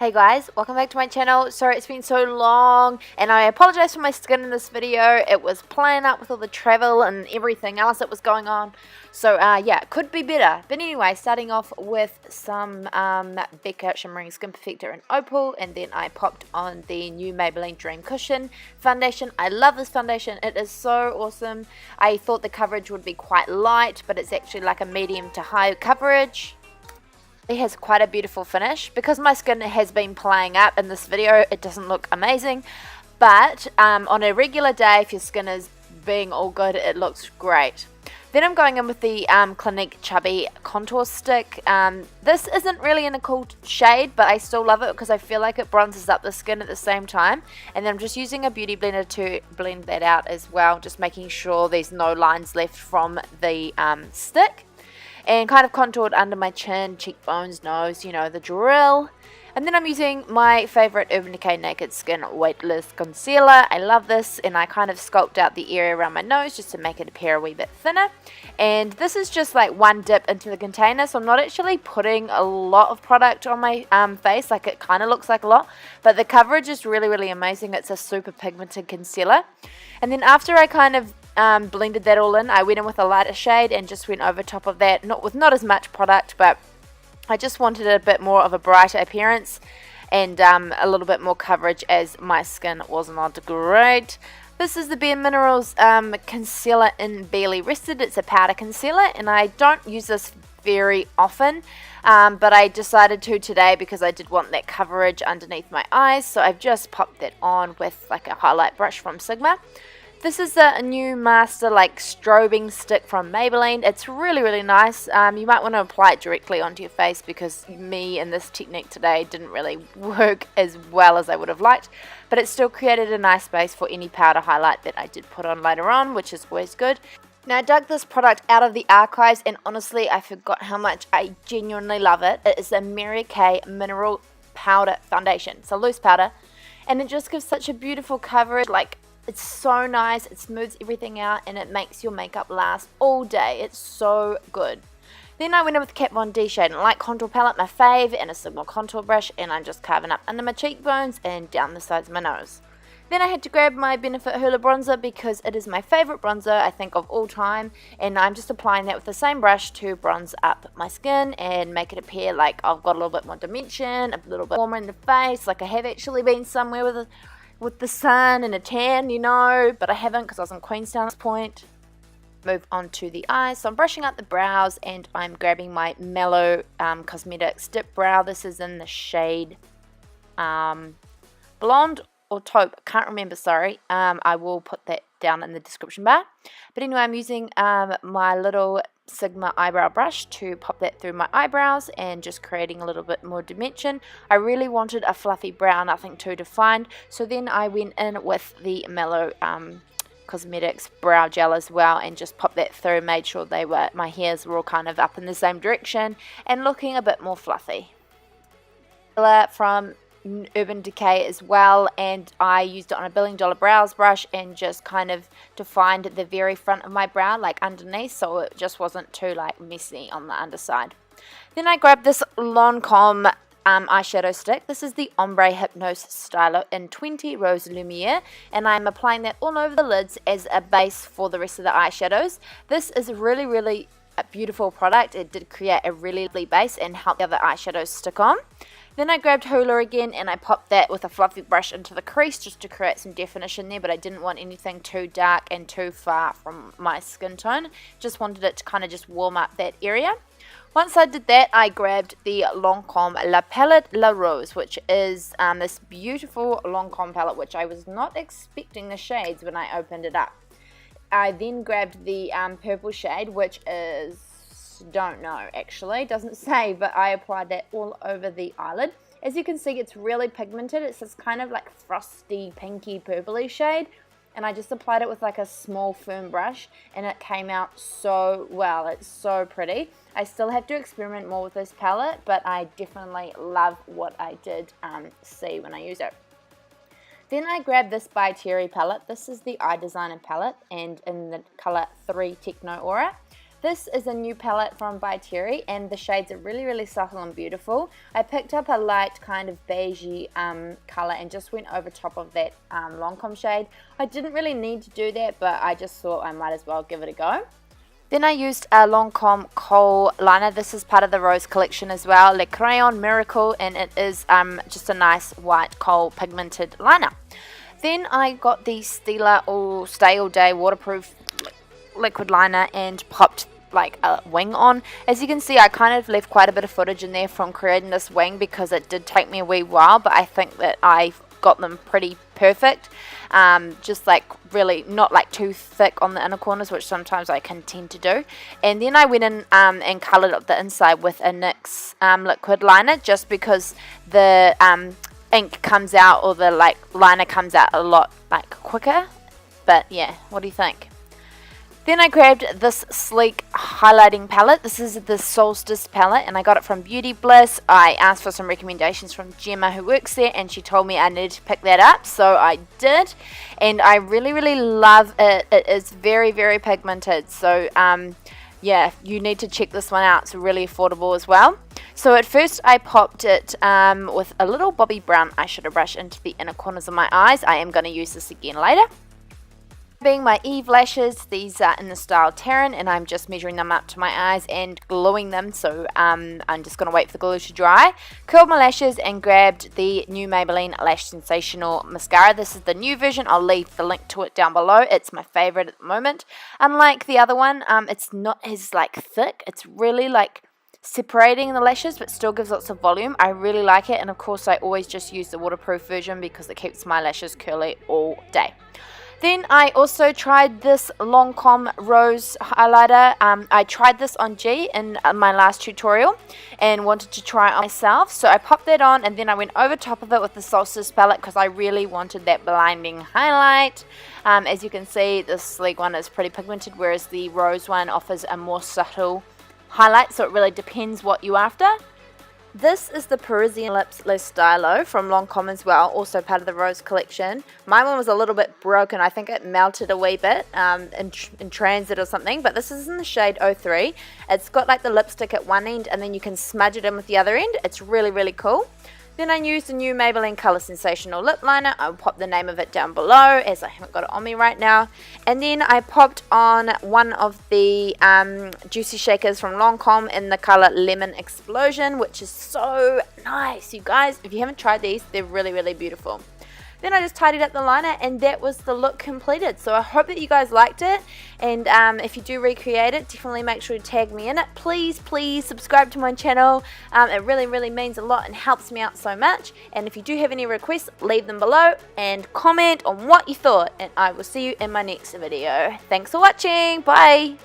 Hey guys, welcome back to my channel. Sorry it's been so long and I apologize for my skin in this video. It was playing up with all the travel and everything else that was going on. So yeah, it could be better. But anyway, starting off with some Becca Shimmering Skin Perfector in Opal, and then I popped on the new Maybelline Dream Cushion foundation. I love this foundation. It is so awesome. I thought the coverage would be quite light, but it's actually like a medium to high coverage. It has quite a beautiful finish. Because my skin has been playing up in this video, it doesn't look amazing, but on a regular day, if your skin is being all good, it looks great. Then I'm going in with the Clinique Chubby contour stick. This isn't really in a cool shade, but I still love it because I feel like it bronzes up the skin at the same time. And then I'm just using a beauty blender to blend that out as well, just making sure there's no lines left from the stick. And kind of contoured under my chin, cheekbones, nose, you know, the drill. And then I'm using my favorite Urban Decay Naked Skin Weightless Concealer. I love this, and I kind of sculpt out the area around my nose just to make it appear a wee bit thinner. And this is just like one dip into the container, so I'm not actually putting a lot of product on my face. Like, it kind of looks like a lot, but the coverage is really, really amazing. It's a super pigmented concealer. And then after I kind of blended that all in, I went in with a lighter shade and just went over top of that, not as much product, but I just wanted a bit more of a brighter appearance and a little bit more coverage, as my skin was not great. This is the Bare Minerals concealer in Barely Rested. It's a powder concealer, and I don't use this very often, but I decided to today because I did want that coverage underneath my eyes, so I've just popped that on with like a highlight brush from Sigma. This is a new master like strobing stick from Maybelline. It's really, really nice. You might want to apply it directly onto your face because me and this technique today didn't really work as well as I would have liked. But it still created a nice base for any powder highlight that I did put on later on, which is always good. Now, I dug this product out of the archives, and honestly, I forgot how much I genuinely love it. It is a Mary Kay Mineral Powder Foundation. It's a loose powder, and it just gives such a beautiful coverage. Like, it's so nice, it smooths everything out, and it makes your makeup last all day. It's so good. Then I went in with the Kat Von D Shade and Light Contour Palette, my fave, and a Sigma contour brush, and I'm just carving up under my cheekbones and down the sides of my nose. Then I had to grab my Benefit Hoola bronzer because it is my favourite bronzer, I think, of all time, and I'm just applying that with the same brush to bronze up my skin and make it appear like I've got a little bit more dimension, a little bit warmer in the face, like I have actually been somewhere with the sun and a tan, you know, but I haven't because I was in Queenstown at this point. Move on to the eyes, so I'm brushing out the brows, and I'm grabbing my Mellow Cosmetics Dip Brow. This is in the shade Blonde or Taupe, can't remember, sorry. I will put that down in the description bar. But anyway, I'm using my little Sigma eyebrow brush to pop that through my eyebrows and just creating a little bit more dimension. I really wanted a fluffy brow, nothing too defined, so then I went in with the Mellow Cosmetics brow gel as well and just popped that through, made sure my hairs were all kind of up in the same direction and looking a bit more fluffy. From Urban Decay as well, and I used it on a $1 billion brows brush and just kind of defined the very front of my brow, like underneath, so it just wasn't too like messy on the underside. Then I grabbed this Lancome eyeshadow stick. This is the Ombre Hypnose Styler in 20 Rose Lumiere, and I'm applying that all over the lids as a base for the rest of the eyeshadows. This is really, really a beautiful product. It did create a really lovely base and help the other eyeshadows stick on. Then I grabbed Hoola again and I popped that with a fluffy brush into the crease just to create some definition there, but I didn't want anything too dark and too far from my skin tone. Just wanted it to kind of just warm up that area. Once I did that, I grabbed the Lancome La Palette La Rose, which is this beautiful Lancome palette, which I was not expecting the shades when I opened it up. I then grabbed the purple shade, which is, don't know actually, doesn't say, but I applied that all over the eyelid. As you can see, it's really pigmented. It's this kind of like frosty pinky purpley shade, and I just applied it with like a small firm brush and it came out so well. It's so pretty. I still have to experiment more with this palette, but I definitely love what I did see when I use it. Then I grabbed this by Tori palette. This is the Eye Designer palette, and in the colour 3 Techno Aura. This is a new palette from by Tori, and the shades are really subtle and beautiful. I picked up a light kind of beigey color and just went over top of that Lancome shade. I didn't really need to do that, but I just thought I might as well give it a go. Then I used a Lancome kohl liner. This is part of the Rose collection as well, Le Crayon Miracle, and it is just a nice white kohl pigmented liner. Then I got the Stila All Stay All Day waterproof liquid liner and popped like a wing on. As you can see, I kind of left quite a bit of footage in there from creating this wing because it did take me a wee while, but I think that I got them pretty perfect. Just like really not like too thick on the inner corners, which sometimes I can tend to do. And then I went in and coloured up the inside with a NYX liquid liner, just because the ink comes out, or the like liner comes out a lot like quicker. But yeah, what do you think? Then I grabbed this sleek highlighting palette. This is the Solstice palette, and I got it from Beauty Bliss. I asked for some recommendations from Gemma, who works there, and she told me I needed to pick that up, so I did. And I really love it. It is very pigmented, so yeah, you need to check this one out. It's really affordable as well. So at first I popped it with a little Bobbi Brown eyeshadow brush into the inner corners of my eyes. I am going to use this again later. Being my Eve lashes, these are in the style Terran, and I'm just measuring them up to my eyes and gluing them, so I'm just going to wait for the glue to dry. Curled my lashes and grabbed the new Maybelline Lash Sensational mascara. This is the new version. I'll leave the link to it down below. It's my favorite at the moment. Unlike the other one, it's not as like thick. It's really like separating the lashes, but still gives lots of volume. I really like it, and of course I always just use the waterproof version because it keeps my lashes curly all day. Then I also tried this Lancome Rose highlighter. I tried this on G in my last tutorial and wanted to try it on myself. So I popped that on, and then I went over top of it with the Solstice palette because I really wanted that blinding highlight. As you can see, this sleek one is pretty pigmented, whereas the Rose one offers a more subtle highlight, so it really depends what you're after. This is the Parisian Lips Le Stylo from Lancome as well, also part of the Rose collection. My one was a little bit broken. I think it melted a wee bit in transit or something, but this is in the shade 03. It's got like the lipstick at one end, and then you can smudge it in with the other end. It's really cool. Then I used the new Maybelline Colour Sensational lip liner. I'll pop the name of it down below as I haven't got it on me right now. And then I popped on one of the Juicy Shakers from Lancome in the colour Lemon Explosion, which is so nice, you guys. If you haven't tried these, they're really beautiful. Then I just tidied up the liner, and that was the look completed. So I hope that you guys liked it, and if you do recreate it, definitely make sure to tag me in it. Please subscribe to my channel. It really means a lot and helps me out so much. And if you do have any requests, leave them below and comment on what you thought, and I will see you in my next video. Thanks for watching. Bye.